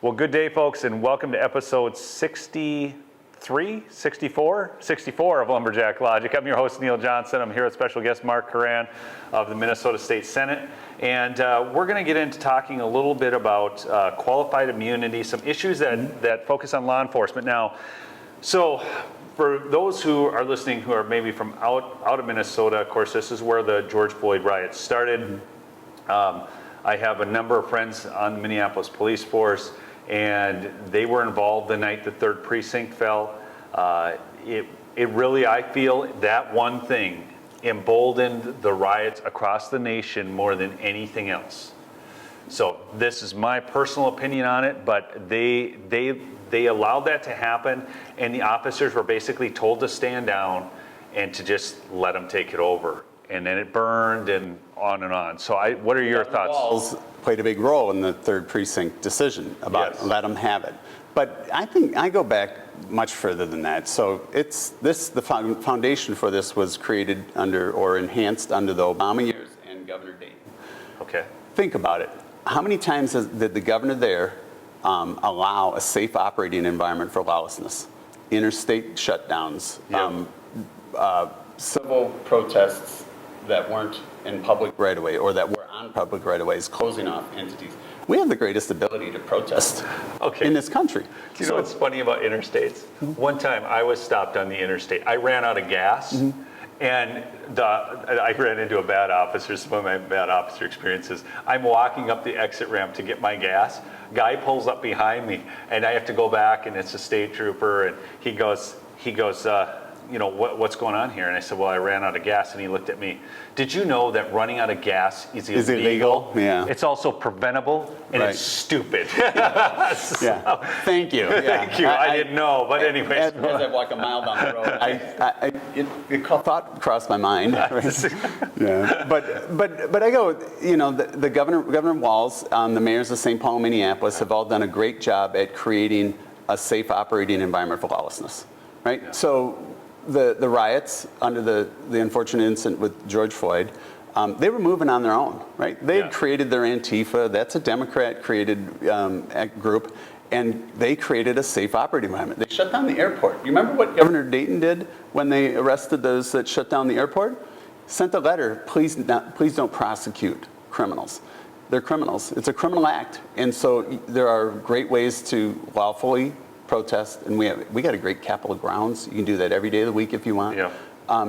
Well, good day, folks, and welcome to episode 64 of Lumberjack Logic. I'm your host, Neil Johnson. I'm here with special guest Mark Koran of the Minnesota State Senate. And we're going to get into talking a little bit about qualified immunity, some issues that focus on law enforcement. Now, so for those who are listening who are maybe from out of Minnesota, of course, this is where the George Floyd riots started. I have a number of friends on the Minneapolis police force, and they were involved the night the 3rd precinct fell. It really, I feel, that one thing emboldened the riots across the nation more than anything else. So this is my personal opinion on it, but they allowed that to happen, and the officers were basically told to stand down and to just let them take it over. And then it burned and on and on. So what are your thoughts? Walls played a big role in the 3rd precinct decision about let them have it. But I think I go back much further than that. So the foundation for this was created under or enhanced under the Obama years and Governor Dayton. Okay. Think about it. How many times did the governor there allow a safe operating environment for lawlessness? Interstate shutdowns, civil protests that weren't in public right-of-way or that were on public right-of-ways, closing off entities. We have the greatest ability to protest in this country. You know what's funny about interstates? One time I was stopped on the interstate. I ran out of gas, and I ran into a bad officer. Some of my bad officer experiences. I'm walking up the exit ramp to get my gas. Guy pulls up behind me, and I have to go back, and it's a state trooper, and he goes, you know, what's going on here? And I said, well, I ran out of gas. And he looked at me. Did you know that running out of gas is illegal? Yeah. It's also preventable, and it's stupid. Yeah. Thank you. Thank you. I didn't know, but anyway. As I walk a mile down the road, thought crossed my mind. Right? Yeah. But I go, you know, the Governor Walz, the mayors of St. Paul and Minneapolis have all done a great job at creating a safe operating environment for lawlessness. Right? Yeah. So the riots under the unfortunate incident with George Floyd, they were moving on their own, right? They had created their Antifa. That's a Democrat-created group, and they created a safe operating environment. They shut down the airport. You remember what Governor Dayton did when they arrested those that shut down the airport? Sent a letter, please don't prosecute criminals. They're criminals. It's a criminal act, and so there are great ways to lawfully protest, and we got a great Capitol grounds. You can do that every day of the week if you want. Yeah.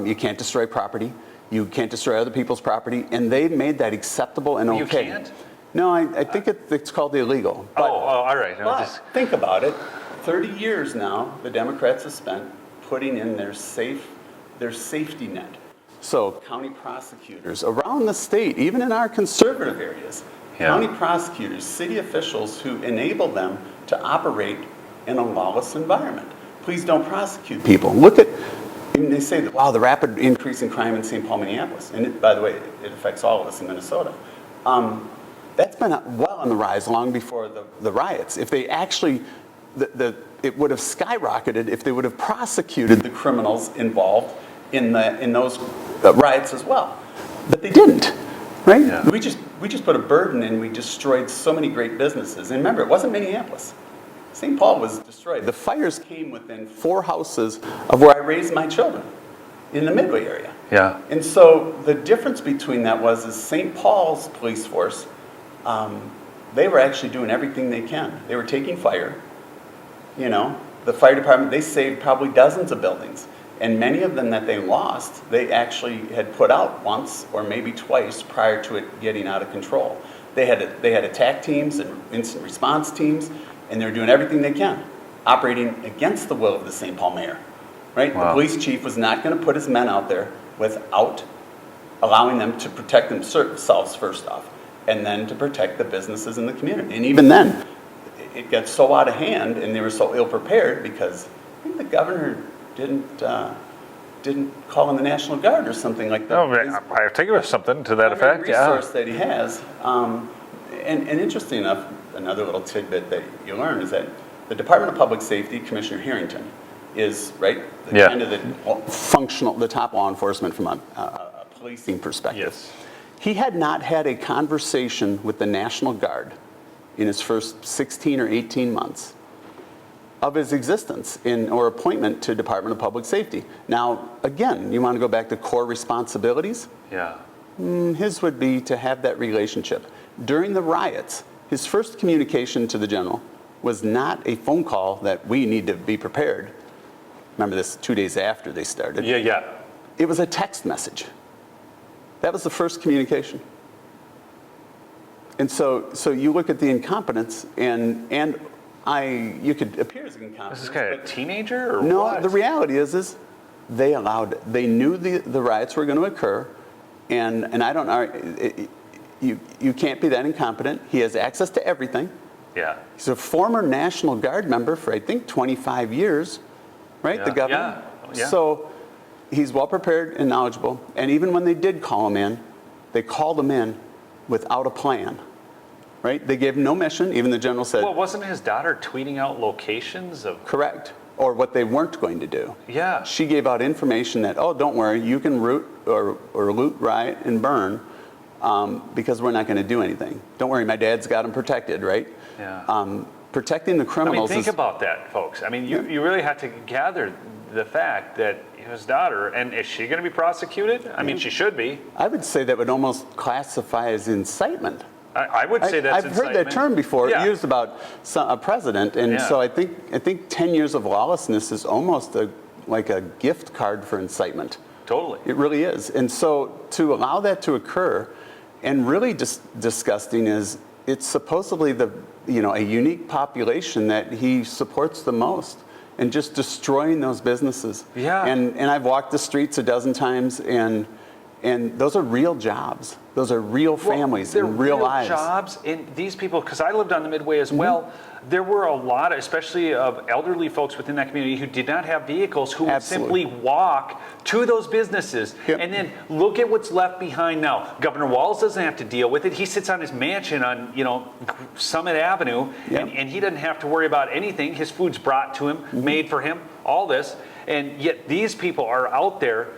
You can't destroy property. You can't destroy other people's property, and they made that acceptable and okay. You can't? No, I think it's called illegal. But, all right. But think about it. 30 years now, the Democrats have spent putting in their safety net. So county prosecutors around the state, even in our conservative areas, county prosecutors, city officials who enable them to operate in a lawless environment. Please don't prosecute people. Look at, they say that, wow, the rapid increase in crime in St. Paul, Minneapolis, and by the way, it affects all of us in Minnesota. That's been well on the rise long before the riots. If they actually, it would have skyrocketed if they would have prosecuted the criminals involved in those riots as well. But they didn't, right? Yeah. We just put a burden and we destroyed so many great businesses. And remember, it wasn't Minneapolis. St. Paul was destroyed. The fires came within 4 houses of where I raised my children in the Midway area. Yeah. And so the difference between that was St. Paul's police force, they were actually doing everything they can. They were taking fire. You know, the fire department, they saved probably dozens of buildings. And many of them that they lost, they actually had put out once or maybe twice prior to it getting out of control. They had attack teams and instant response teams, and they're doing everything they can, operating against the will of the St. Paul mayor, right? Wow. The police chief was not going to put his men out there without allowing them to protect themselves first off, and then to protect the businesses in the community. And even then, it got so out of hand, and they were so ill-prepared because I think the governor didn't call in the National Guard or something like that. Oh, I think it was something to that effect, resource that he has. And interesting enough, another little tidbit that you learn is that the Department of Public Safety, Commissioner Harrington, is kind of the top law enforcement from a policing perspective. Yes. He had not had a conversation with the National Guard in his first 16 or 18 months of his existence or appointment to Department of Public Safety. Now, again, you want to go back to core responsibilities? Yeah. His would be to have that relationship. During the riots, his first communication to the general was not a phone call that we need to be prepared. Remember this 2 days after they started. Yeah. It was a text message. That was the first communication. And so you look at the incompetence, and you could appear as incompetent. Is this guy a teenager or no, what? the reality is they knew the riots were going to occur, and I don't know, you can't be that incompetent. He has access to everything. Yeah. He's a former National Guard member for, I think, 25 years, right? Yeah. The governor. Yeah. So he's well prepared and knowledgeable. And even when they did call him in, they called him in without a plan, right? They gave him no mission. Even the general said. Well, wasn't his daughter tweeting out locations of? Correct. Or what they weren't going to do. Yeah. She gave out information that, oh, don't worry, you can loot, riot, and burn because we're not going to do anything. Don't worry, my dad's got him protected, right? Yeah. Protecting the criminals. Think about that, folks. I mean, you really have to gather the fact that his daughter, and is she going to be prosecuted? I mean, she should be. I would say that would almost classify as incitement. I would say that's I've heard that term before used about a president, and so I think 10 years of lawlessness is almost like a gift card for incitement. Totally. It really is. And so to allow that to occur, and really just disgusting is it's supposedly a unique population that he supports the most, and just destroying those businesses. Yeah. And I've walked the streets a dozen times, and those are real jobs. Those are real families and real lives. Jobs, and these people, because I lived on the Midway as well, there were a lot, especially of elderly folks within that community who did not have vehicles, who would simply walk to those businesses. Yep. And then look at what's left behind now. Governor Walz doesn't have to deal with it. He sits on his mansion on Summit Avenue, and he doesn't have to worry about anything. His food's brought to him, made for him, all this. And yet these people are out there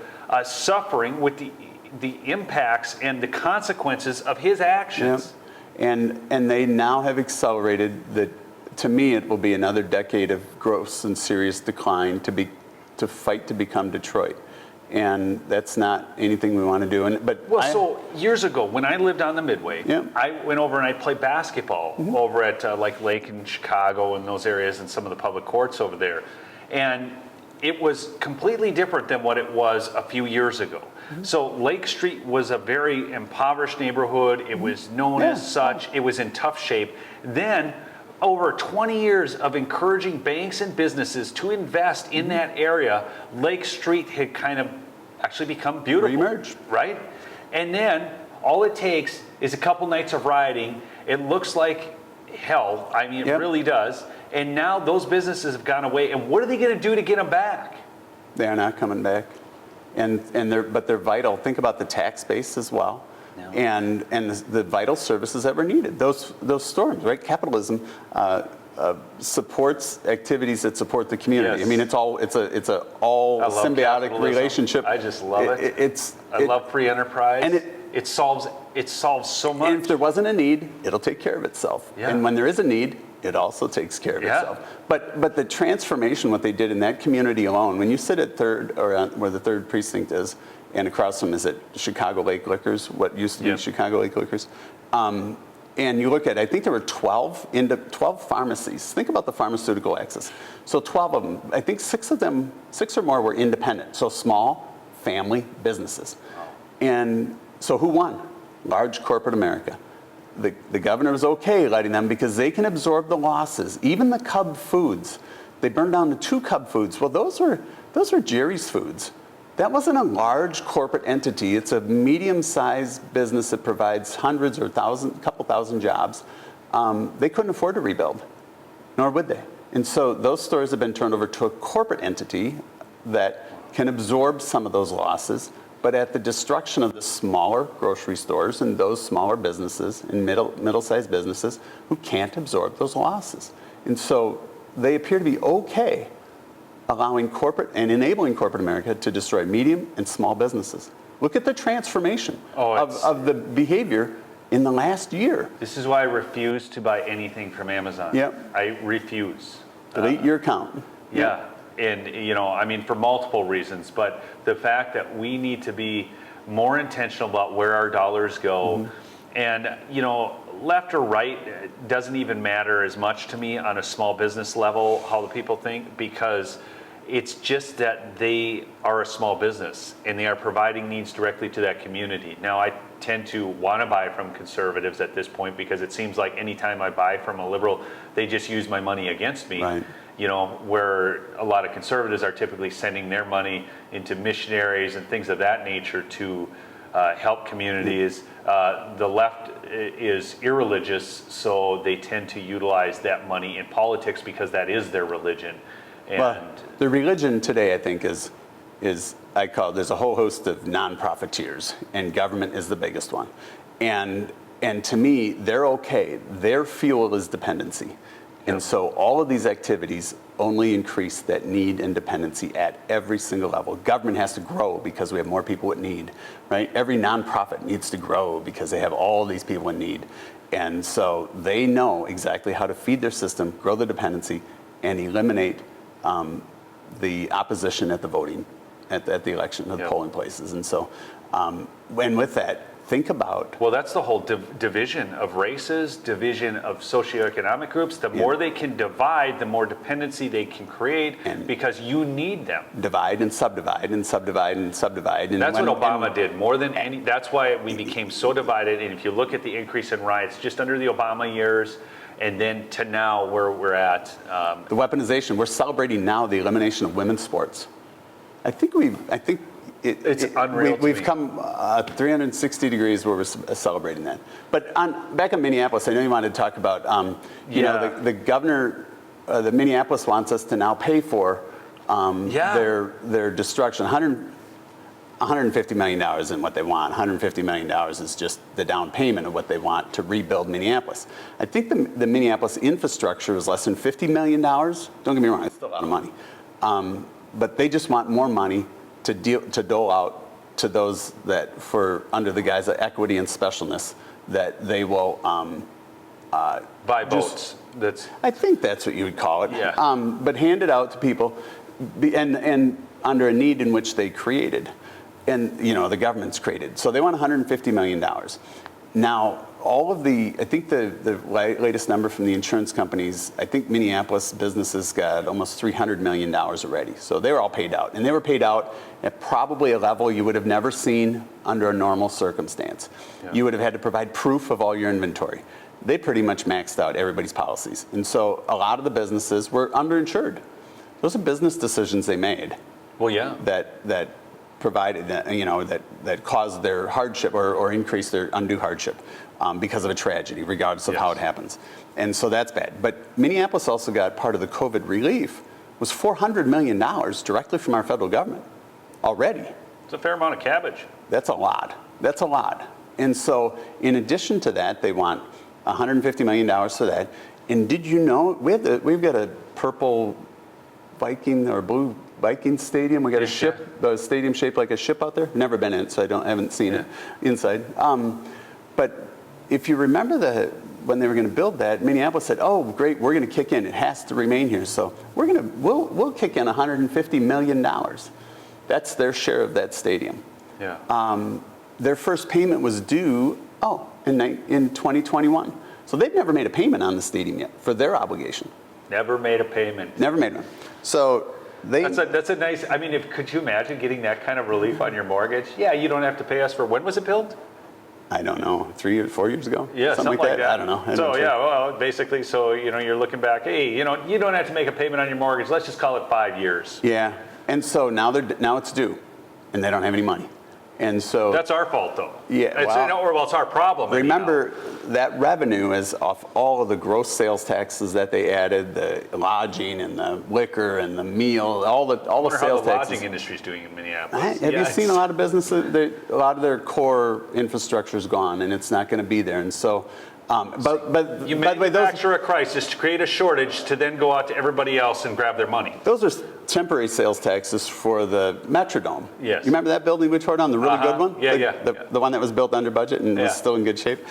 suffering with the impacts and the consequences of his actions. And they now have accelerated the. To me, it will be another decade of gross and serious decline to fight to become Detroit, and that's not anything we want to do. So years ago, when I lived on the Midway, I went over and I played basketball over at like Lake in Chicago and those areas and some of the public courts over there, and it was completely different than what it was a few years ago. So Lake Street was a very impoverished neighborhood. It was known as such. It was in tough shape. Then, over 20 years of encouraging banks and businesses to invest in that area, Lake Street had kind of actually become beautiful. Reemerged. Right? And then all it takes is a couple nights of rioting. It looks like hell. I mean, it really does. And now those businesses have gone away. And what are they going to do to get them back? They are not coming back. But they're vital. Think about the tax base as well. And the vital services that were needed. Those storms, right? Capitalism supports activities that support the community. Yes. I mean, it's a all symbiotic capitalism. relationship. I just love it. I love free enterprise. And it solves so much. And if there wasn't a need, it'll take care of itself. Yeah. And when there is a need, it also takes care of itself. But the transformation, what they did in that community alone, when you sit at where the 3rd precinct is, and across from is at Chicago Lake Liquors, what used to be Chicago Lake Liquors. And you look at, I think there were 12 pharmacies. Think about the pharmaceutical access. So 12 of them, I think 6 or more were independent. So small family businesses. And so who won? Large corporate America. The governor was okay letting them because they can absorb the losses. Even the Cub Foods, they burned down the 2 Cub Foods. Well, those were Jerry's Foods. That wasn't a large corporate entity. It's a medium-sized business that provides hundreds or couple thousand jobs. They couldn't afford to rebuild, nor would they. And so those stores have been turned over to a corporate entity that can absorb some of those losses, but at the destruction of the smaller grocery stores and those smaller businesses and middle-sized businesses who can't absorb those losses. And so they appear to be okay allowing corporate and enabling corporate America to destroy medium and small businesses. Look at the transformation of the behavior in the last year. This is why I refuse to buy anything from Amazon. Yep. I refuse. Delete your account. Yeah, and I mean, for multiple reasons, but the fact that we need to be more intentional about where our dollars go, and left or right doesn't even matter as much to me on a small business level, how the people think, because it's just that they are a small business and they are providing needs directly to that community. Now, I tend to want to buy from conservatives at this point because it seems like anytime I buy from a liberal, they just use my money against me. Right. Where a lot of conservatives are typically sending their money into missionaries and things of that nature to help communities. The left is irreligious, so they tend to utilize that money in politics because that is their religion. And Well, the religion today, I think, is I call it, there's a whole host of non-profiteers, and government is the biggest one. And to me, they're okay. Their fuel is dependency. And so all of these activities only increase that need and dependency at every single level. Government has to grow because we have more people in need, right? Every nonprofit needs to grow because they have all these people in need. And so they know exactly how to feed their system, grow the dependency, and eliminate the opposition at the voting, at the election, at the polling places. And so, and with that, think about. Well, that's the whole division of races, division of socioeconomic groups. The more they can divide, the more dependency they can create, because you need them. Divide and subdivide and subdivide and subdivide. And that's what Obama did more than any. That's why we became so divided. And if you look at the increase in riots just under the Obama years, and then to now where we're at. The weaponization, we're celebrating now the elimination of women's sports. It's unreal. We've come 360 degrees where we're celebrating that. But back in Minneapolis, I know you wanted to talk about, the governor, the Minneapolis wants us to now pay for their destruction. $150 million isn't what they want. $150 million is just the down payment of what they want to rebuild Minneapolis. I think the Minneapolis infrastructure is less than $50 million. Don't get me wrong, it's still a lot of money. But they just want more money to dole out to those that, under the guise of equity and specialness, that they will buy votes. I think that's what you would call it. Yeah. But hand it out to people, and under a need in which they created, and the government's created. So they want $150 million. Now, I think the latest number from the insurance companies, I think Minneapolis businesses got almost $300 million already. So they were all paid out. And they were paid out at probably a level you would have never seen under a normal circumstance. Yeah. You would have had to provide proof of all your inventory. They pretty much maxed out everybody's policies. And so a lot of the businesses were underinsured. Those are business decisions they made. Well, yeah. That provided, that caused their hardship or increased their undue hardship. Because of a tragedy, regardless of how it happens. And so that's bad. But Minneapolis also got part of the COVID relief, was $400 million directly from our federal government already. It's a fair amount of cabbage. That's a lot. That's a lot. And so in addition to that, they want $150 million for that. And did you know, we've got a purple Viking or blue Viking stadium. We got a stadium shaped like a ship out there. Never been in it, so I haven't seen it inside. But if you remember when they were going to build that, Minneapolis said, "Oh, great, we're going to kick in. It has to remain here, so we'll kick in $150 million." That's their share of that stadium. Yeah. Their first payment was due in 2021. So they've never made a payment on the stadium yet for their obligation. Never made a payment. Never made one. So that's a nice. I mean, could you imagine getting that kind of relief on your mortgage? Yeah, you don't have to pay us for. When was it built? I don't know, 4 years ago? Yeah, something like that. I don't know. Basically, you're looking back, hey, you don't have to make a payment on your mortgage. Let's just call it 5 years. Yeah, and so now it's due, and they don't have any money. And so that's our fault, though. Yeah, it's our problem. Remember, that revenue is off all of the gross sales taxes that they added, the lodging and the liquor and the meal, all the sales taxes. How the lodging industry is doing in Minneapolis. Have you seen a lot of businesses? A lot of their core infrastructure is gone, and it's not going to be there. And so, you manufacture a crisis to create a shortage to then go out to everybody else and grab their money. Those are temporary sales taxes for the Metrodome. Yes. You remember that building we tore down, the really good one? Yeah, the one that was built under budget and was still in good shape.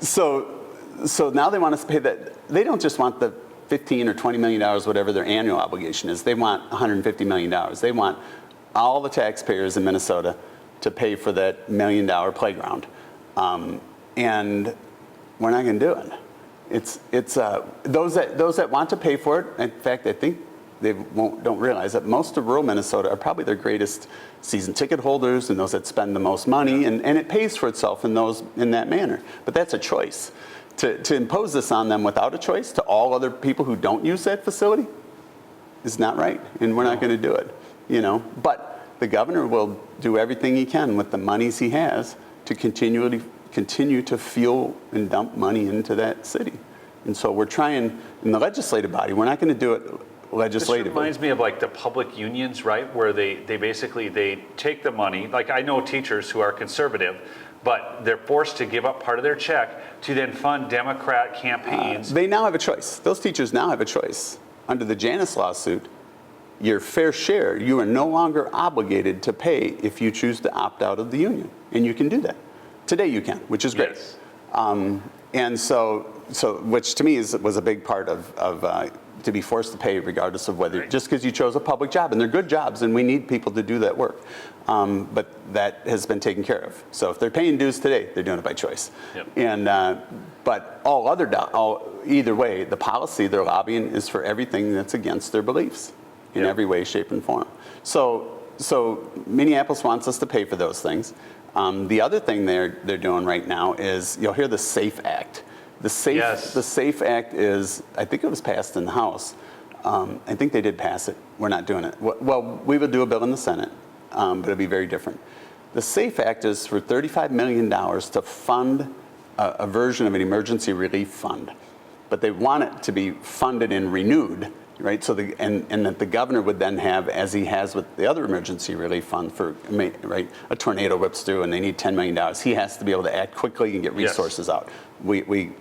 So now they want us to pay that. They don't just want the $15 or $20 million, whatever their annual obligation is. They want $150 million. They want all the taxpayers in Minnesota to pay for that $1 million playground. And we're not going to do it. It's those that want to pay for it. In fact, I think they don't realize that most of rural Minnesota are probably their greatest season ticket holders and those that spend the most money, and it pays for itself in that manner. But that's a choice. To impose this on them without a choice to all other people who don't use that facility is not right, and we're not going to do it. But the governor will do everything he can with the monies he has to continue to fuel and dump money into that city. And so we're trying in the legislative body. We're not going to do it legislatively. This reminds me of like the public unions, right? Where they basically take the money. Like I know teachers who are conservative, but they're forced to give up part of their check to then fund Democrat campaigns. They now have a choice. Those teachers now have a choice. Under the Janus lawsuit, your fair share, you are no longer obligated to pay if you choose to opt out of the union. And you can do that. Today you can, which is great. Yes. And so which to me was a big part of to be forced to pay regardless of whether, just because you chose a public job, and they're good jobs and we need people to do that work. But that has been taken care of. So if they're paying dues today, they're doing it by choice. Yep. And but either way, the policy they're lobbying is for everything that's against their beliefs in every way, shape, and form. So Minneapolis wants us to pay for those things. The other thing they're doing right now is you'll hear the SAFE Act. The SAFE Act is, I think it was passed in the House. I think they did pass it. We're not doing it. Well, we would do a bill in the Senate, but it'll be very different. The SAFE Act is for $35 million to fund a version of an emergency relief fund. But they want it to be funded and renewed, right? So and that the governor would then have, as he has with the other emergency relief fund right, a tornado whips through and they need $10 million. He has to be able to act quickly and get resources out. We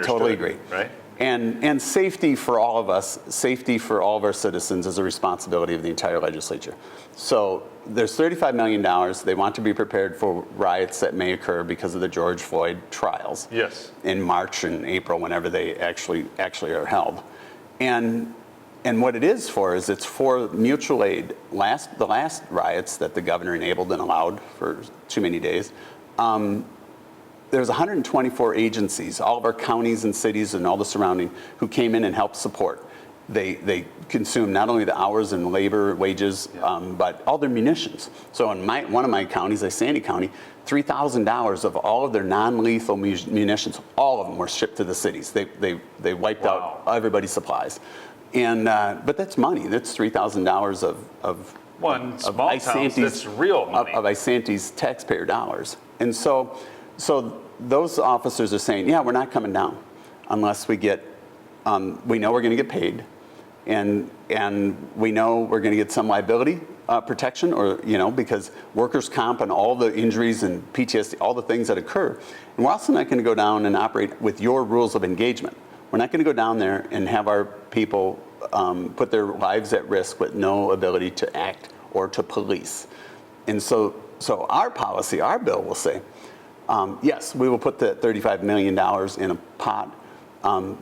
totally agree. Right. And safety for all of us, safety for all of our citizens is a responsibility of the entire legislature. So there's $35 million. They want to be prepared for riots that may occur because of the George Floyd trials. Yes. In March and April, whenever they actually are held. And what it is for is it's for mutual aid. The last riots that the governor enabled and allowed for too many days, there's 124 agencies, all of our counties and cities and all the surrounding, who came in and helped support. They consumed not only the hours and labor, wages, but all their munitions. So in one of my counties, like Sandy County, $3,000 of all of their non-lethal munitions, all of them were shipped to the cities. They wiped out everybody's supplies. And but that's money. That's $3,000 of small towns, that's real money. Of Isanti's taxpayer dollars. And so those officers are saying, yeah, we're not coming down unless we get, we know we're going to get paid, and we know we're going to get some liability protection, or because workers' comp and all the injuries and PTSD, all the things that occur. And we're also not going to go down and operate with your rules of engagement. We're not going to go down there and have our people put their lives at risk with no ability to act or to police. And so our policy, our bill will say, yes, we will put the $35 million in a pot,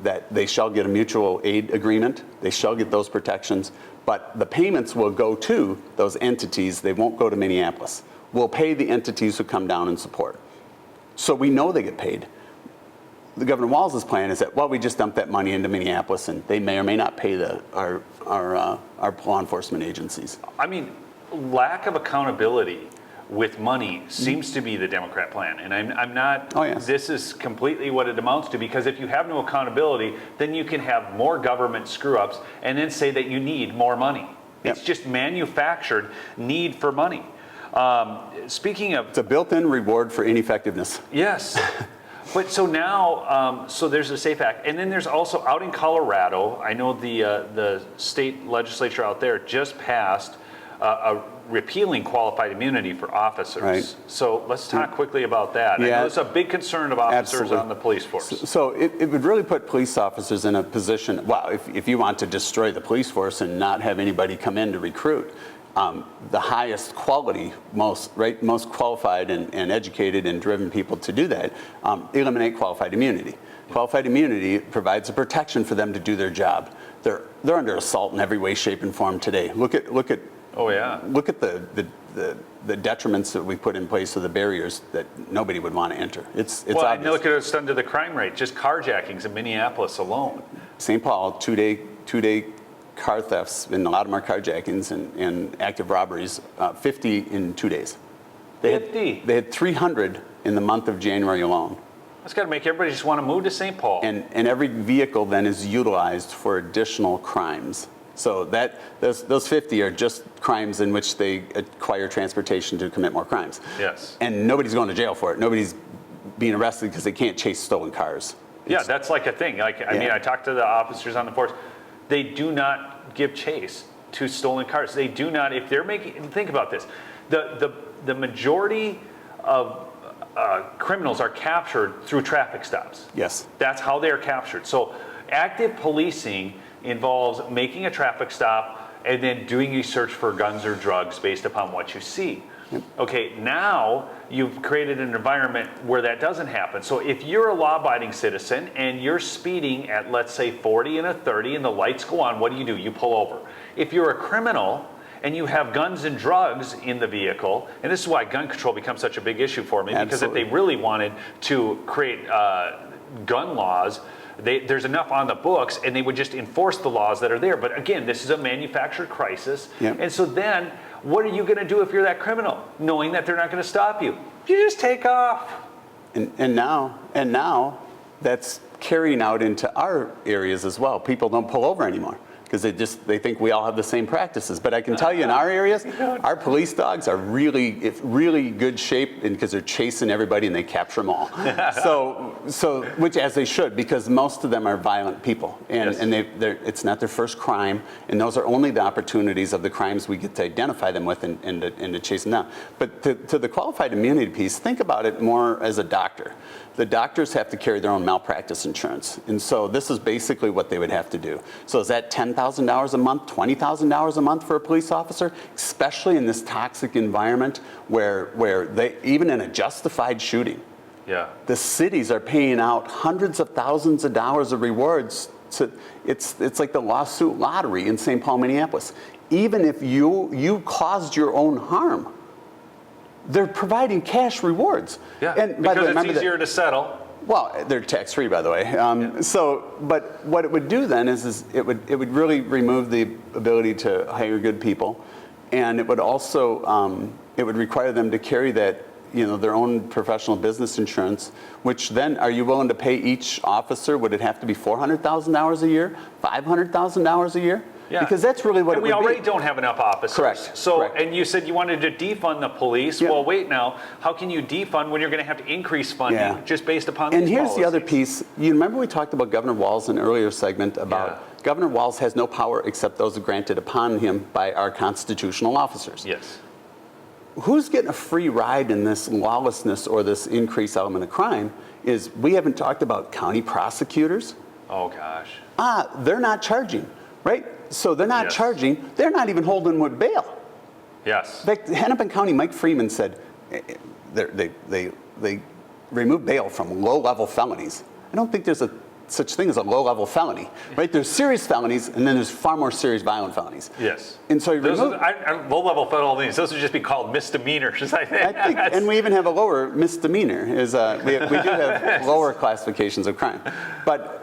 that they shall get a mutual aid agreement. They shall get those protections. But the payments will go to those entities. They won't go to Minneapolis. We'll pay the entities who come down and support. So we know they get paid. The Governor Walz's plan is that, well, we just dump that money into Minneapolis, and they may or may not pay our law enforcement agencies. I mean, lack of accountability with money seems to be the Democrat plan, and I'm not. Oh, yes. This is completely what it amounts to, because if you have no accountability, then you can have more government screw-ups and then say that you need more money. Yep. It's just manufactured need for money. Speaking of, it's a built-in reward for ineffectiveness. Yes. But so now, so there's a SAFE Act, and then there's also out in Colorado. I know the state legislature out there just passed repealing qualified immunity for officers. Right. So let's talk quickly about that. I Yeah. know it's a big concern of officers Absolutely. on the police force. So it would really put police officers in a position, well, if you want to destroy the police force and not have anybody come in to recruit, the highest quality, most qualified and educated and driven people to do that, eliminate qualified immunity. Qualified immunity provides a protection for them to do their job. They're under assault in every way, shape, and form today. Look at Oh, yeah. Look at the detriments that we put in place of the barriers that nobody would want to enter. It's Well, and obvious. look at what's done to the crime rate, just carjackings in Minneapolis alone. St. Paul, two-day car thefts and a lot of them are carjackings and active robberies, 50 in 2 days. 50? They had 300 in the month of January alone. That's got to make everybody just want to move to St. Paul. And every vehicle then is utilized for additional crimes. So those 50 are just crimes in which they acquire transportation to commit more crimes. Yes. And nobody's going to jail for it. Nobody's being arrested because they can't chase stolen cars. Yeah, that's like a thing. Like, I mean, I talked to the officers on the force. They do not give chase to stolen cars. They do not, if they're making, think about this. The majority of criminals are captured through traffic stops. Yes. That's how they are captured. So active policing involves making a traffic stop and then doing a search for guns or drugs based upon what you see. Yep. Okay, now you've created an environment where that doesn't happen. So if you're a law-abiding citizen and you're speeding at, let's say, 40 and a 30 and the lights go on, what do? You pull over. If you're a criminal and you have guns and drugs in the vehicle, and this is why gun control becomes such a big issue for me, because if they really wanted to create gun laws, there's enough on the books and they would just enforce the laws that are there. But again, this is a manufactured crisis. Yep. And so then what are you going to do if you're that criminal, knowing that they're not going to stop you? You just take off. And now that's carrying out into our areas as well. People don't pull over anymore because they think we all have the same practices. But I can tell you in our areas, our police dogs are really good shape because they're chasing everybody and they capture them all. So which as they should, because most of them are violent people and it's not their first crime, and those are only the opportunities of the crimes we get to identify them with and to chase them down. But to the qualified immunity piece, think about it more as a doctor. The doctors have to carry their own malpractice insurance. And so this is basically what they would have to do. So is that $10,000 a month, $20,000 a month for a police officer, especially in this toxic environment where they, even in a justified shooting, the cities are paying out hundreds of thousands of dollars of rewards. It's like the lawsuit lottery in St. Paul, Minneapolis. Even if you caused your own harm, they're providing cash rewards. Yeah, and by the way, because it's easier to settle. Well, they're tax-free, by the way. But what it would do then is it would really remove the ability to hire good people, and it would also it would require them to carry that, their own professional business insurance. Which then, are you willing to pay each officer? Would it have to be $400,000 a year, $500,000 a year? Yeah. Because that's really what it would be. And we already don't have enough officers. Correct. So, Correct. And you said you wanted to defund the police. Yeah. Well, wait now. How can you defund when you're going to have to increase funding just based upon these And here's policies? the other piece. You remember we talked about Governor Walz in an earlier segment about Governor Walz has no power except those granted upon him by our constitutional officers. Yes. Who's getting a free ride in this lawlessness or this increased element of crime is we haven't talked about county prosecutors. Oh, gosh. They're not charging, right? So they're not charging. They're not even holding with bail. Yes. In fact, Hennepin County, Mike Freeman said they remove bail from low-level felonies. I don't think there's such thing as a low-level felony, right? There's serious felonies, and then there's far more serious violent felonies. Yes. And so you remove low-level felonies. Those would just be called misdemeanors, I think. And we even have a lower misdemeanor. We do have lower classifications of crime, but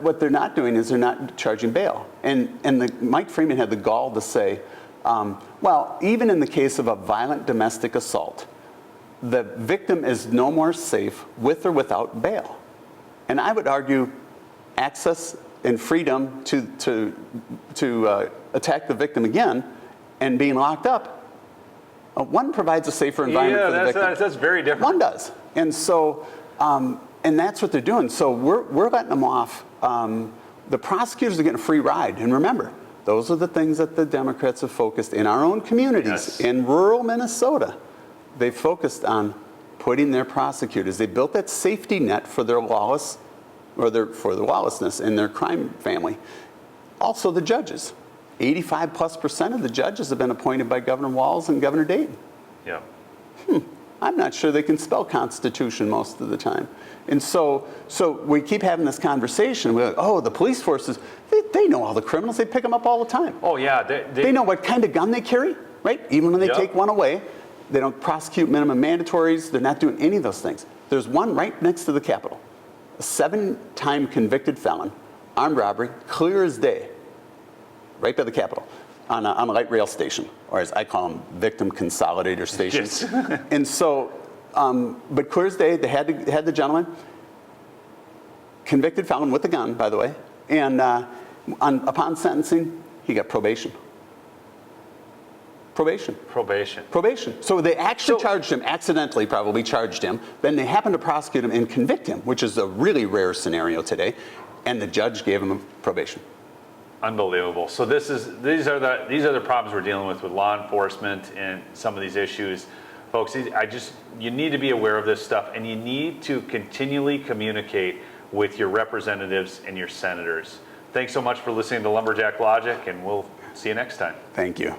what they're not doing is they're not charging bail. And Mike Freeman had the gall to say, well, even in the case of a violent domestic assault, the victim is no more safe with or without bail. And I would argue access and freedom to attack the victim again and being locked up, one provides a safer environment for the victim. That's very different. One does. And so, and that's what they're doing. So we're letting them off. The prosecutors are getting a free ride. And remember, Those are the things that the Democrats have focused in our own communities. Yes. In rural Minnesota, they focused on putting their prosecutors. They built that safety net for their lawless, for the lawlessness in their crime family. Also the judges. 85+% of the judges have been appointed by Governor Walz and Governor Dayton. Yeah. I'm not sure they can spell Constitution most of the time. And so we keep having this conversation. We're like, oh, the police forces, they know all the criminals. They pick them up all the time. Oh, yeah. They know what kind of gun they carry, right? Even when they take one away, they don't prosecute minimum mandatories. They're not doing any of those things. There's one right next to the Capitol. A 7-time convicted felon, armed robbery, clear as day, right by the Capitol, on a light rail station, or as I call them, victim consolidator stations. Yes. And so, but clear as day, they had the gentleman, convicted felon with a gun, by the way, and upon sentencing, he got probation. Probation. So they actually charged him, accidentally probably charged him, then they happened to prosecute him and convict him, which is a really rare scenario today, and the judge gave him probation. Unbelievable. So these are the problems we're dealing with law enforcement and some of these issues. Folks, you need to be aware of this stuff, and you need to continually communicate with your representatives and your senators. Thanks so much for listening to Lumberjack Logic, and we'll see you next time. Thank you.